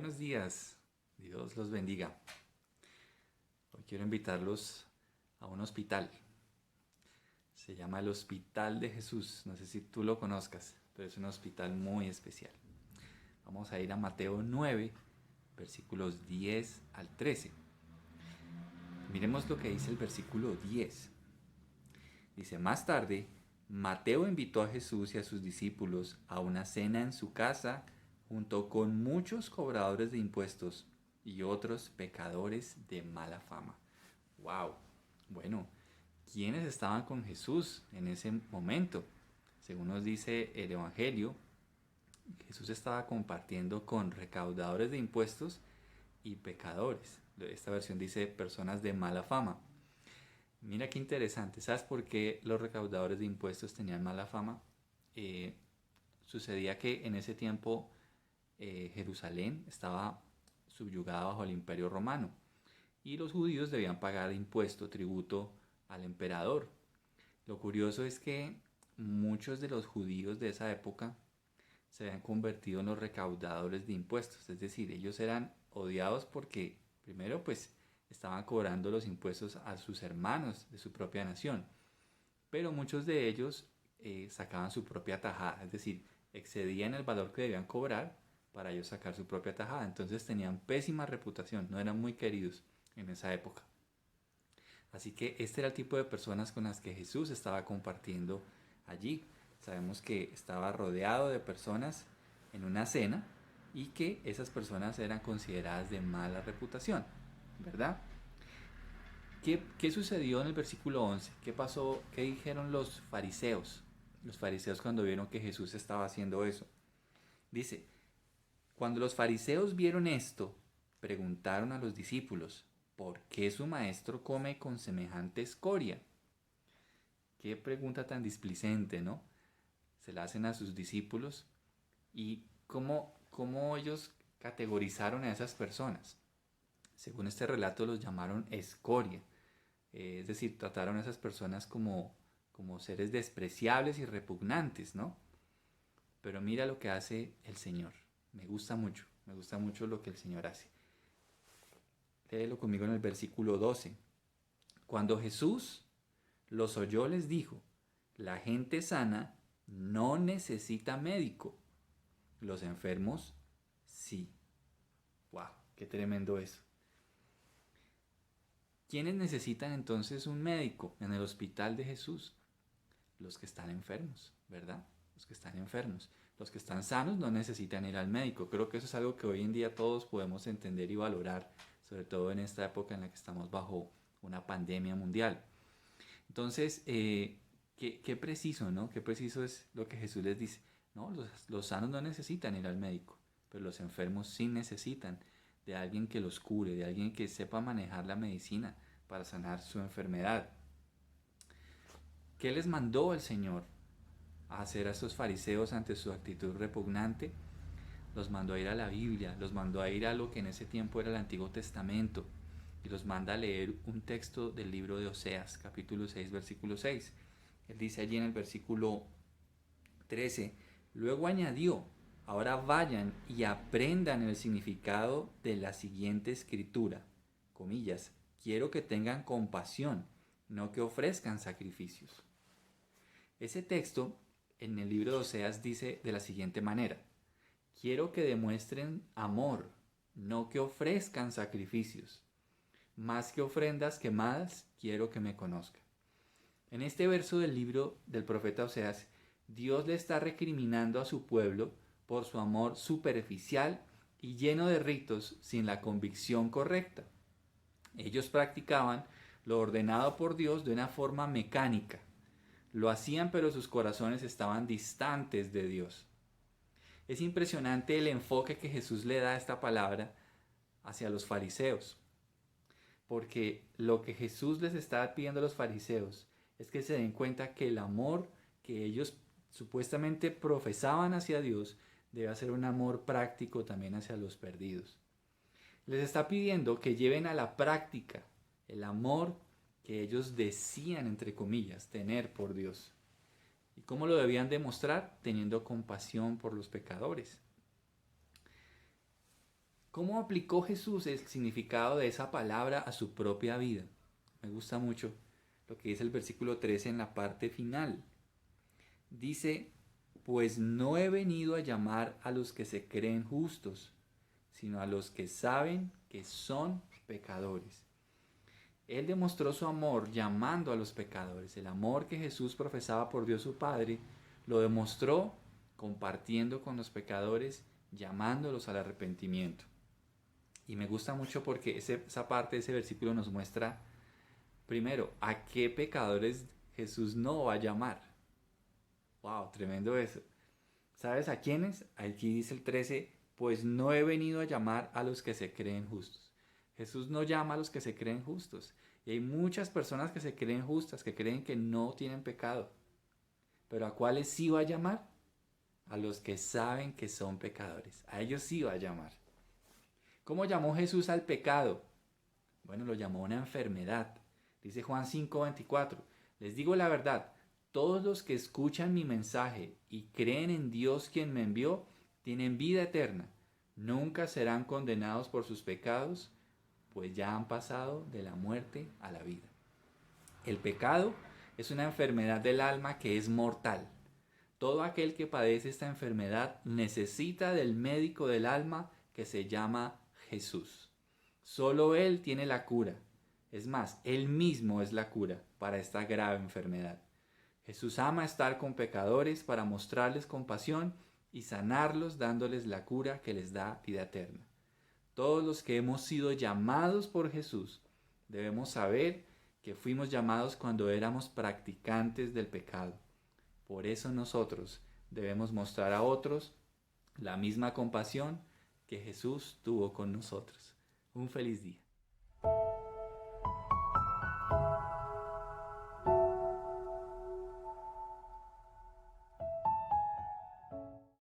Buenos días, Dios los bendiga. Hoy quiero invitarlos a un hospital. Se llama el Hospital de Jesús. No sé si tú lo conozcas, pero es un hospital muy especial. Vamos a ir a Mateo 9, versículos 10 al 13. Miremos lo que dice el versículo 10. Dice, más tarde, Mateo invitó a Jesús y a sus discípulos a una cena en su casa junto con muchos cobradores de impuestos y otros pecadores de mala fama. ¡Wow! Bueno, ¿quiénes estaban con Jesús en ese momento? Según nos dice el Evangelio, Jesús estaba compartiendo con recaudadores de impuestos y pecadores. Esta versión dice personas de mala fama. Mira qué interesante. ¿Sabes por qué los recaudadores de impuestos tenían mala fama? Eh, Sucedía que en ese tiempo Jerusalén estaba subyugada bajo el imperio romano y los judíos debían pagar impuesto, tributo al emperador. Lo curioso es que muchos de los judíos de esa época se habían convertido en los recaudadores de impuestos, es decir, ellos eran odiados porque primero pues estaban cobrando los impuestos a sus hermanos de su propia nación, pero muchos de ellos sacaban su propia tajada, es decir, excedían el valor que debían cobrar para ellos sacar su propia tajada, entonces tenían pésima reputación, no eran muy queridos en esa época. Así que este era el tipo de personas con las que Jesús estaba compartiendo allí. Sabemos que estaba rodeado de personas en una cena y que esas personas eran consideradas de mala reputación, ¿verdad? ¿Qué sucedió en el versículo 11? ¿Qué pasó? ¿Qué dijeron los fariseos? Los fariseos cuando vieron que Jesús estaba haciendo eso. Dice, cuando los fariseos vieron esto, preguntaron a los discípulos, ¿por qué su maestro come con semejante escoria? Qué pregunta tan displicente, ¿no? Se la hacen a sus discípulos y cómo ellos categorizaron a esas personas. Según este relato los llamaron escoria, es decir, trataron a esas personas como seres despreciables y repugnantes, ¿no? Pero mira lo que hace el Señor. Me gusta mucho lo que el Señor hace. Léelo conmigo en el versículo 12. Cuando Jesús los oyó les dijo, la gente sana no necesita médico, los enfermos sí. ¡Wow! ¡Qué tremendo eso! ¿Quiénes necesitan entonces un médico en el hospital de Jesús? Los que están enfermos, ¿verdad? Los que están enfermos. Los que están sanos no necesitan ir al médico. Creo que eso es algo que hoy en día todos podemos entender y valorar, sobre todo en esta época en la que estamos bajo una pandemia mundial. Entonces, qué preciso, ¿no? Qué preciso es lo que Jesús les dice. No, los sanos no necesitan ir al médico, pero los enfermos sí necesitan de alguien que los cure, de alguien que sepa manejar la medicina para sanar su enfermedad. ¿Qué les mandó el Señor a hacer a estos fariseos ante su actitud repugnante? Los mandó a ir a la Biblia, los mandó a ir a lo que en ese tiempo era el Antiguo Testamento y los manda a leer un texto del libro de Oseas, capítulo 6, versículo 6. Él dice allí en el versículo 13, luego añadió, ahora vayan y aprendan el significado de la siguiente escritura, comillas, quiero que tengan compasión, no que ofrezcan sacrificios. Ese texto en el libro de Oseas dice de la siguiente manera, quiero que demuestren amor, no que ofrezcan sacrificios. Más que ofrendas quemadas, quiero que me conozcan. En este verso del libro del profeta Oseas, Dios le está recriminando a su pueblo por su amor superficial y lleno de ritos sin la convicción correcta. Ellos practicaban lo ordenado por Dios de una forma mecánica. Lo hacían, pero sus corazones estaban distantes de Dios. Es impresionante el enfoque que Jesús le da a esta palabra hacia los fariseos. Porque lo que Jesús les está pidiendo a los fariseos es que se den cuenta que el amor que ellos supuestamente profesaban hacia Dios debe ser un amor práctico también hacia los perdidos. Les está pidiendo que lleven a la práctica el amor que ellos decían, entre comillas, tener por Dios. ¿Y cómo lo debían demostrar? Teniendo compasión por los pecadores. ¿Cómo aplicó Jesús el significado de esa palabra a su propia vida? Me gusta mucho lo que dice el versículo 13 en la parte final. Dice, pues no he venido a llamar a los que se creen justos, sino a los que saben que son pecadores. Él demostró su amor llamando a los pecadores. El amor que Jesús profesaba por Dios su Padre lo demostró compartiendo con los pecadores, llamándolos al arrepentimiento. Y me gusta mucho porque esa parte de ese versículo nos muestra, primero, a qué pecadores Jesús no va a llamar. ¡Wow! Tremendo eso. ¿Sabes a quiénes? Aquí dice el 13, pues no he venido a llamar a los que se creen justos. Jesús no llama a los que se creen justos. Y hay muchas personas que se creen justas, que creen que no tienen pecado. Pero ¿a cuáles sí va a llamar? A los que saben que son pecadores. A ellos sí va a llamar. ¿Cómo llamó Jesús al pecado? Bueno, lo llamó una enfermedad. Dice Juan 5:24. Les digo la verdad, todos los que escuchan mi mensaje y creen en Dios quien me envió, tienen vida eterna. Nunca serán condenados por sus pecados, pues ya han pasado de la muerte a la vida. El pecado es una enfermedad del alma que es mortal. Todo aquel que padece esta enfermedad necesita del médico del alma que se llama Jesús. Solo Él tiene la cura. Es más, Él mismo es la cura para esta grave enfermedad. Jesús ama estar con pecadores para mostrarles compasión y sanarlos dándoles la cura que les da vida eterna. Todos los que hemos sido llamados por Jesús debemos saber que fuimos llamados cuando éramos practicantes del pecado. Por eso nosotros debemos mostrar a otros la misma compasión que Jesús tuvo con nosotros. Un feliz día.